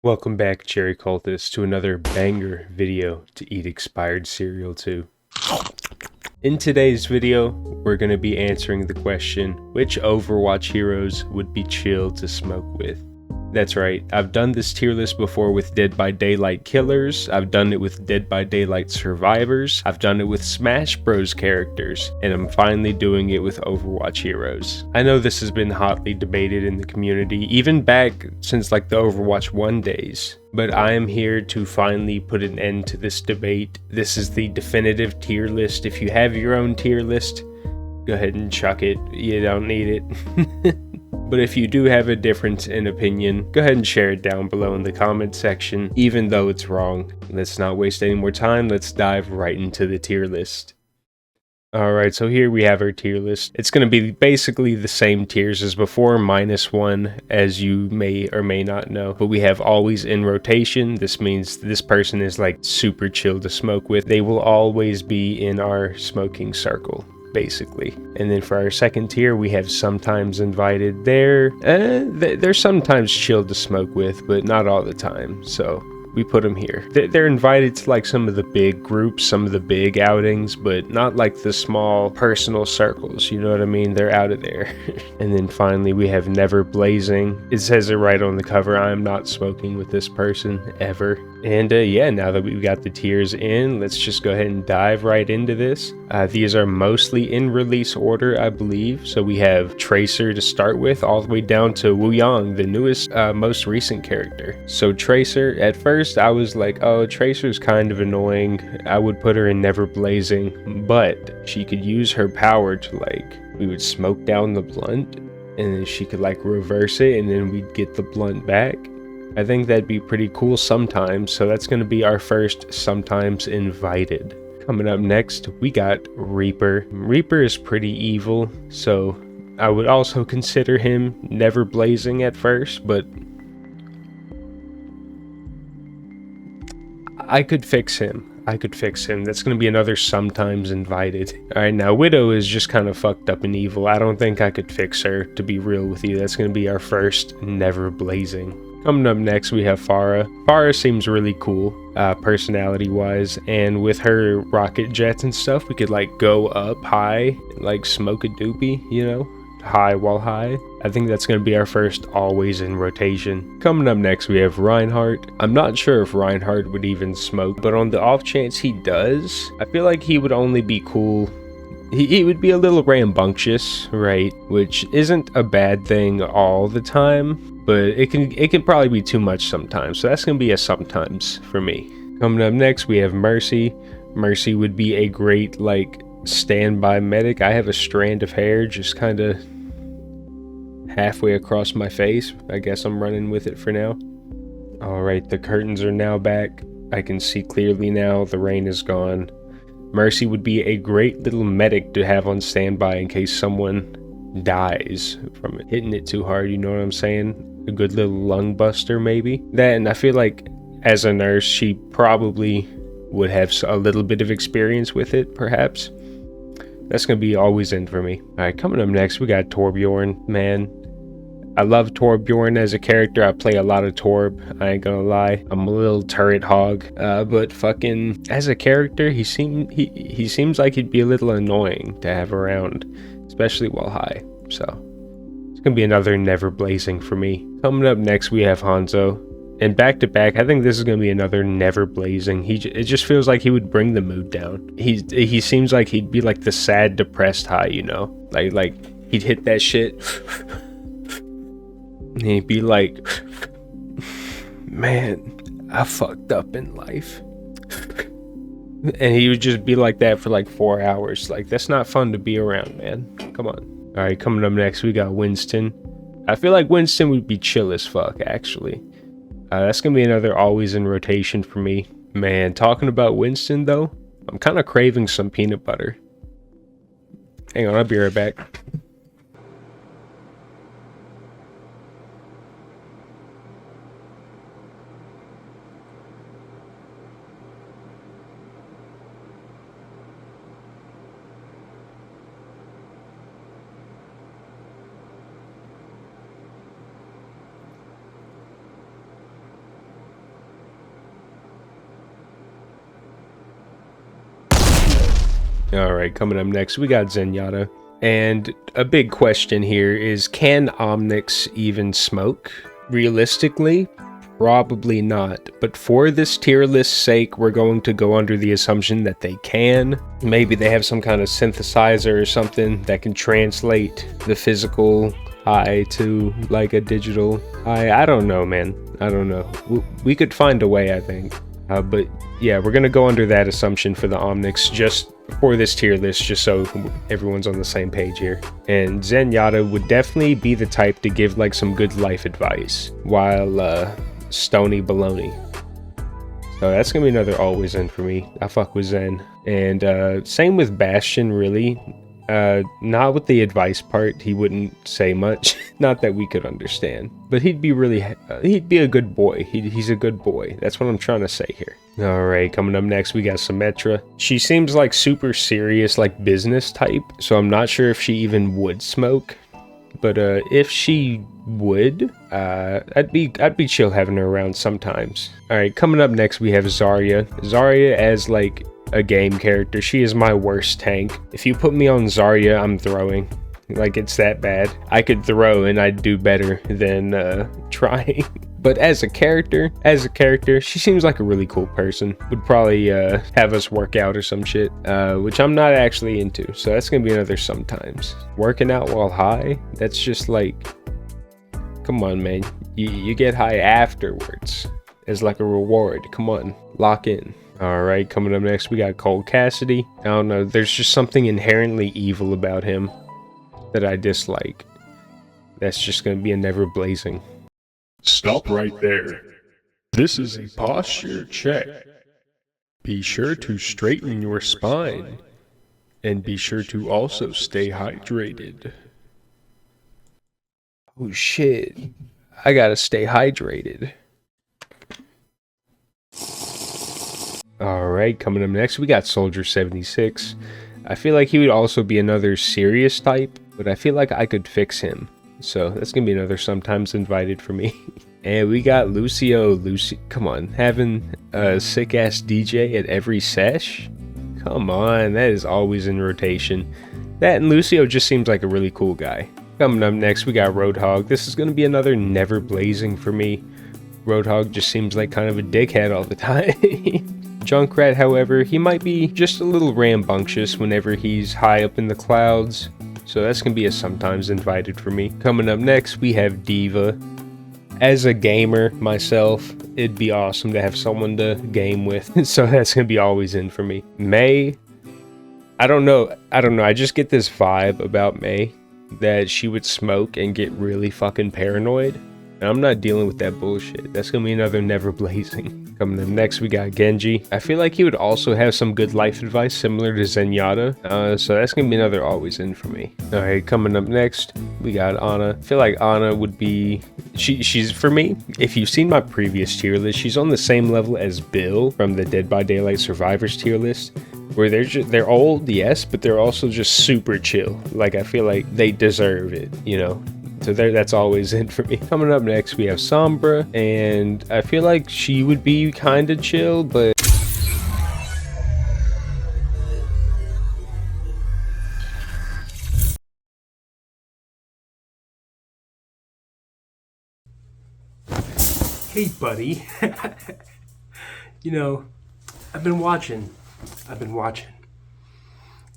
Welcome back, Cherry Cultists, to another banger video to eat expired cereal to. In today's video, we're going to be answering the question, which Overwatch heroes would be chill to smoke with? That's right, I've done this tier list before with Dead by Daylight killers, I've done it with Dead by Daylight survivors, I've done it with Smash Bros characters, and I'm finally doing it with Overwatch heroes. I know this has been hotly debated in the community, even back since like the Overwatch 1 days. But I am here to finally put an end to this debate. This is the definitive tier list. If you have your own tier list, go ahead and chuck it. You don't need it. But if you do have a difference in opinion, go ahead and share it down below in the comment section, even though it's wrong. Let's not waste any more time. Let's dive right into the tier list. Alright, so here we have our tier list. It's going to be basically the same tiers as before, -1, as you may or may not know. But we have always in rotation. This means this person is like super chill to smoke with. They will always be in our smoking circle, basically. And then for our second tier, we have sometimes invited. They're sometimes chill to smoke with, but not all the time. So we put them here. They're invited to like some of the big groups, some of the big outings, but not like the small personal circles, you know what I mean? They're out of there. And then finally we have never blazing. It says it right on the cover, I'm not smoking with this person ever. And yeah, now that we've got the tiers in, let's just go ahead and dive right into this. These are mostly in release order, I believe. So we have Tracer to start with, all the way down to Wu Yang, the newest, most recent character. So Tracer, at first I was like, oh, Tracer's kind of annoying. I would put her in Never Blazing, but she could use her power to like, we would smoke down the blunt, and then she could like reverse it, and then we'd get the blunt back. I think that'd be pretty cool sometimes, so that's going to be our first sometimes invited. Coming up next, we got Reaper. Reaper is pretty evil, so I would also consider him Never Blazing at first, but I could fix him. That's going to be another sometimes invited. Alright, now Widow is just kind of fucked up and evil. I don't think I could fix her, to be real with you. That's going to be our first Never Blazing. Coming up next, we have Pharah. Pharah seems really cool, personality-wise, and with her rocket jets and stuff, we could like go up high, like smoke a doobie, you know? High while high. I think that's going to be our first always in rotation. Coming up next, we have Reinhardt. I'm not sure if Reinhardt would even smoke, but on the off chance he does, I feel like he would only be cool. He would be a little rambunctious, right? Which isn't a bad thing all the time, but it can probably be too much sometimes. So that's going to be a sometimes for me. Coming up next, we have Mercy. Mercy would be a great like standby medic. I have a strand of hair just kind of halfway across my face. I guess I'm running with it for now. Alright, the curtains are now back. I can see clearly now. The rain is gone. Mercy would be a great little medic to have on standby in case someone dies from hitting it too hard, you know what I'm saying? A good little lung buster maybe. That, and I feel like as a nurse, she probably would have a little bit of experience with it, perhaps. That's going to be always in for me. Alright, coming up next, we got Torbjorn. Man, I love Torbjorn as a character. I play a lot of Torb, I ain't gonna lie. I'm a little turret hog, but fucking as a character, he seems like he'd be a little annoying to have around, especially while high. So it's gonna be another Never Blazing for me. Coming up next, we have Hanzo. And back to back, I think this is gonna be another Never Blazing. It just feels like he would bring the mood down. He seems like he'd be like the sad, depressed high, you know, like he'd hit that shit. And he'd be like, man, I fucked up in life. And he would just be like that for like 4 hours. Like, that's not fun to be around, man. Come on. Alright, coming up next, we got Winston. I feel like Winston would be chill as fuck, actually. That's gonna be another always in rotation for me. Man, talking about Winston, though, I'm kind of craving some peanut butter. Hang on, I'll be right back. Alright, coming up next, we got Zenyatta. And a big question here is, can Omnics even smoke? Realistically, probably not. But for this tier list's sake, we're going to go under the assumption that they can. Maybe they have some kind of synthesizer or something that can translate the physical high to like a digital high. I don't know, man. I don't know. We could find a way, I think. But yeah, we're gonna go under that assumption for the Omnics just for this tier list, just so everyone's on the same page here. And Zenyatta would definitely be the type to give like some good life advice, while Stony Baloney. So that's gonna be another always in for me. I fuck with Zen. And same with Bastion, really. Not with the advice part, he wouldn't say much. Not that we could understand, but he'd be a good boy. He's a good boy. That's what I'm trying to say here. Alright, coming up next, we got Symmetra. She seems like super serious, like business type, so I'm not sure if she even would smoke. But if she would, I'd be chill having her around sometimes. Alright, coming up next, we have Zarya. Zarya as like a game character, she is my worst tank. If you put me on Zarya, I'm throwing. Like, it's that bad. I could throw and I'd do better than trying. But as a character, she seems like a really cool person. Would probably have us work out or some shit, which I'm not actually into. So that's gonna be another sometimes. Working out while high, that's just like, come on, man. You get high afterwards as like a reward. Come on, lock in. Alright, coming up next, we got Cole Cassidy. I don't know, there's just something inherently evil about him that I dislike. That's just gonna be a never blazing. Stop right there. This is a posture check. Be sure to straighten your spine. And be sure to also stay hydrated. Oh shit. I gotta stay hydrated. Alright, coming up next, we got Soldier 76. I feel like he would also be another serious type, but I feel like I could fix him. So that's gonna be another sometimes invited for me. And we got Lucio. Come on, having a sick ass DJ at every sesh? Come on, that is always in rotation. That and Lucio just seems like a really cool guy. Coming up next, we got Roadhog. This is gonna be another never blazing for me. Roadhog just seems like kind of a dickhead all the time. Junkrat, however, he might be just a little rambunctious whenever he's high up in the clouds. So that's gonna be a sometimes invited for me. Coming up next, we have Diva. As a gamer myself, it'd be awesome to have someone to game with. So that's gonna be always in for me. May, I don't know. I just get this vibe about May that she would smoke and get really fucking paranoid. And I'm not dealing with that bullshit. That's gonna be another never blazing. Coming up next, we got Genji. I feel like he would also have some good life advice similar to Zenyatta. So that's gonna be another always in for me. Alright, coming up next, we got Ana. I feel like Ana would be... She's, for me, if you've seen my previous tier list, she's on the same level as Bill from the Dead by Daylight Survivors tier list. Where they're old, yes, but they're also just super chill. Like, I feel like they deserve it, you know? So that's always in for me. Coming up next, we have Sombra, and I feel like she would be kind of chill, but... Hey, buddy. You know, I've been watching.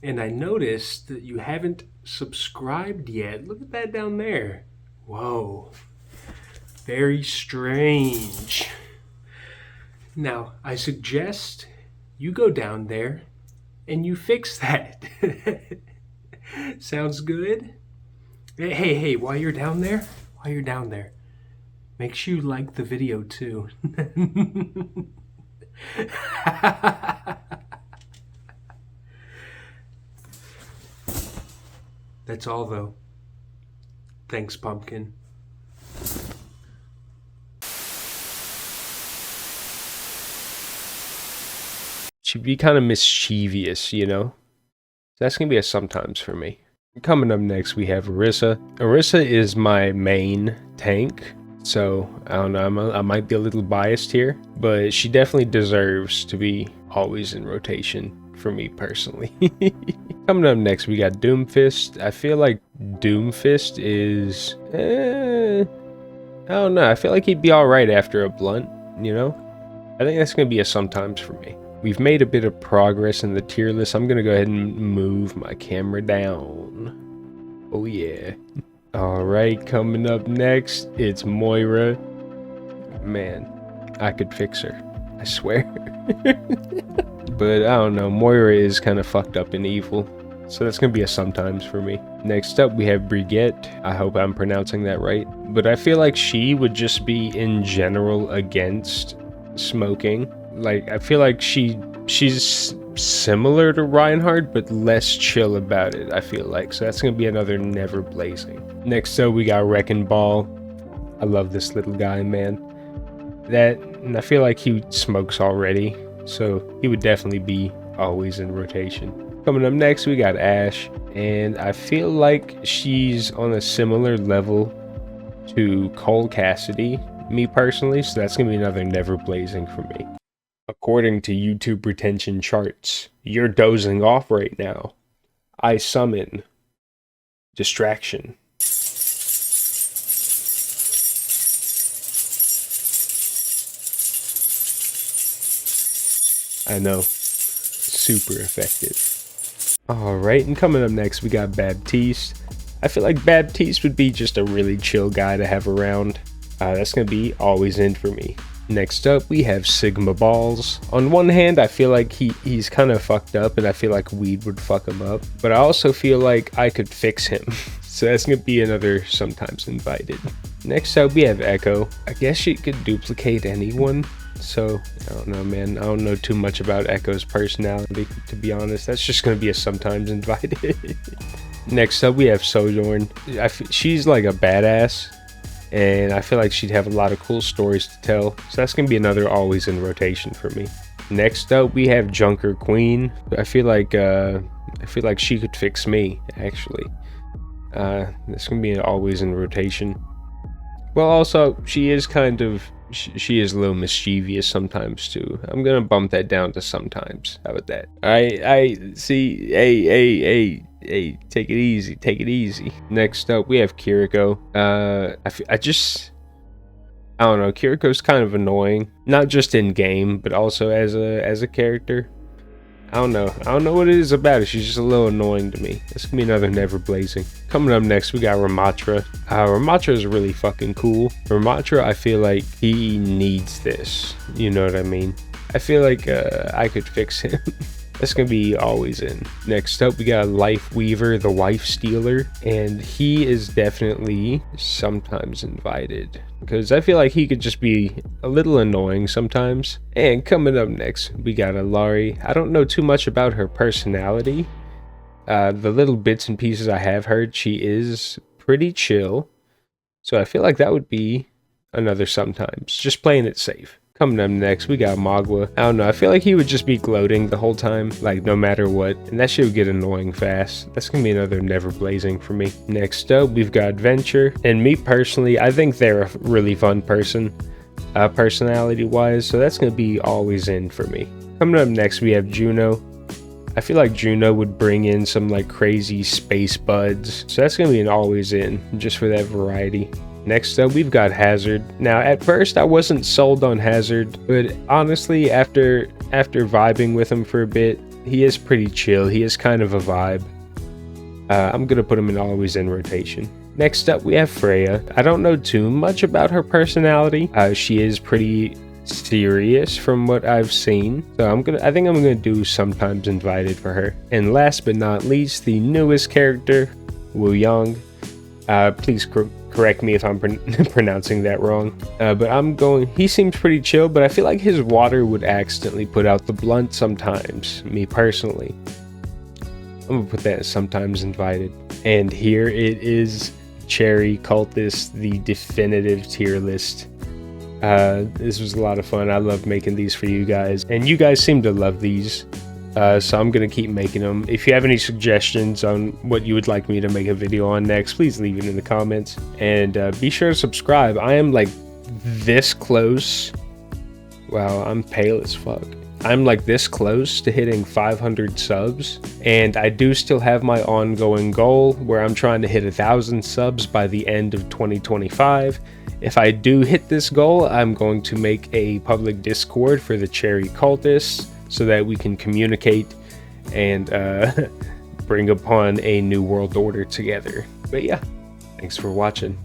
And I noticed that you haven't subscribed yet. Look at that down there. Whoa. Very strange. Now, I suggest you go down there and you fix that. Sounds good? Hey, while you're down there, make sure you like the video too. That's all, though. Thanks, Pumpkin. She'd be kind of mischievous, you know? That's gonna be a sometimes for me. Coming up next, we have Orisa. Orisa is my main tank, so I don't know, I might be a little biased here, but she definitely deserves to be always in rotation for me personally. Coming up next, we got Doomfist. I feel like Doomfist is, I don't know. I feel like he'd be all right after a blunt, you know? I think that's going to be a sometimes for me. We've made a bit of progress in the tier list. I'm going to go ahead and move my camera down. Oh, yeah. All right, coming up next, it's Moira. Man, I could fix her. I swear. But I don't know. Moira is kind of fucked up and evil. So that's going to be a sometimes for me. Next up, we have Brigitte. I hope I'm pronouncing that right. But I feel like she would just be in general against smoking. Like, I feel like she's similar to Reinhardt, but less chill about it, I feel like. So that's going to be another never blazing. Next up, we got Wrecking Ball. I love this little guy, man. And I feel like he smokes already. So he would definitely be always in rotation. Coming up next, we got Ash, and I feel like she's on a similar level to Cole Cassidy, me personally, so that's going to be another never blazing for me. According to YouTube retention charts, you're dozing off right now. I summon Distraction. I know, super effective. Alright, and coming up next, we got Baptiste. I feel like Baptiste would be just a really chill guy to have around. That's going to be always in for me. Next up, we have Sigma Balls. On one hand, I feel like he's kind of fucked up, and I feel like weed would fuck him up. But I also feel like I could fix him. So that's going to be another sometimes invited. Next up, we have Echo. I guess she could duplicate anyone. So, I don't know, man. I don't know too much about Echo's personality, to be honest. That's just going to be a sometimes invited. Next up, we have Sojourn. She's like a badass, and I feel like she'd have a lot of cool stories to tell. So that's going to be another always in rotation for me. Next up, we have Junker Queen. I feel like she could fix me, actually. That's going to be always in rotation. Well, also, she is kind of... She is a little mischievous sometimes too. I'm gonna bump that down to sometimes. How about that? I see. Hey, take it easy. Take it easy. Next up, we have Kiriko. I don't know. Kiriko's kind of annoying, not just in game, but also as a character. I don't know what it is about it. She's just a little annoying to me. This gonna be another never blazing. Coming up next, we got Ramatra. Ramatra is really fucking cool. Ramatra, I feel like he needs this. You know what I mean? I feel like I could fix him. That's gonna be always in. Next up, we got Life Weaver, the Wife Stealer, and he is definitely sometimes invited because I feel like he could just be a little annoying sometimes. And coming up next, we got Alari. I don't know too much about her personality. The little bits and pieces I have heard, she is pretty chill. So I feel like that would be another sometimes, just playing it safe. Coming up next, we got Magua. I don't know, I feel like he would just be gloating the whole time, like no matter what, and that shit would get annoying fast. That's gonna be another never blazing for me. Next up, we've got Venture, and me personally, I think they're a really fun person, personality-wise, so that's gonna be always in for me. Coming up next, we have Juno. I feel like Juno would bring in some like crazy space buds, so that's gonna be an always in, just for that variety. Next up, we've got Hazard. Now, at first, I wasn't sold on Hazard, but honestly, after vibing with him for a bit, he is pretty chill. He is kind of a vibe. I'm gonna put him in always in rotation. Next up, we have Freya. I don't know too much about her personality. She is pretty serious from what I've seen, so I think I'm gonna do sometimes invited for her. And last but not least, the newest character, Wu Yang. Please correct me if I'm pronouncing that wrong. But he seems pretty chill, but I feel like his water would accidentally put out the blunt sometimes, me personally. I'm gonna put that as sometimes invited. And here it is, Cherry Cultists, the definitive tier list. This was a lot of fun. I love making these for you guys, and you guys seem to love these. So I'm gonna keep making them. If you have any suggestions on what you would like me to make a video on next, please leave it in the comments, and be sure to subscribe. I am like this close. Wow, I'm pale as fuck. I'm like this close to hitting 500 subs, and I do still have my ongoing goal where I'm trying to hit 1,000 subs by the end of 2025. If I do hit this goal, I'm going to make a public Discord for the Cherry Cultists so that we can communicate and bring upon a new world order together. But yeah, thanks for watching.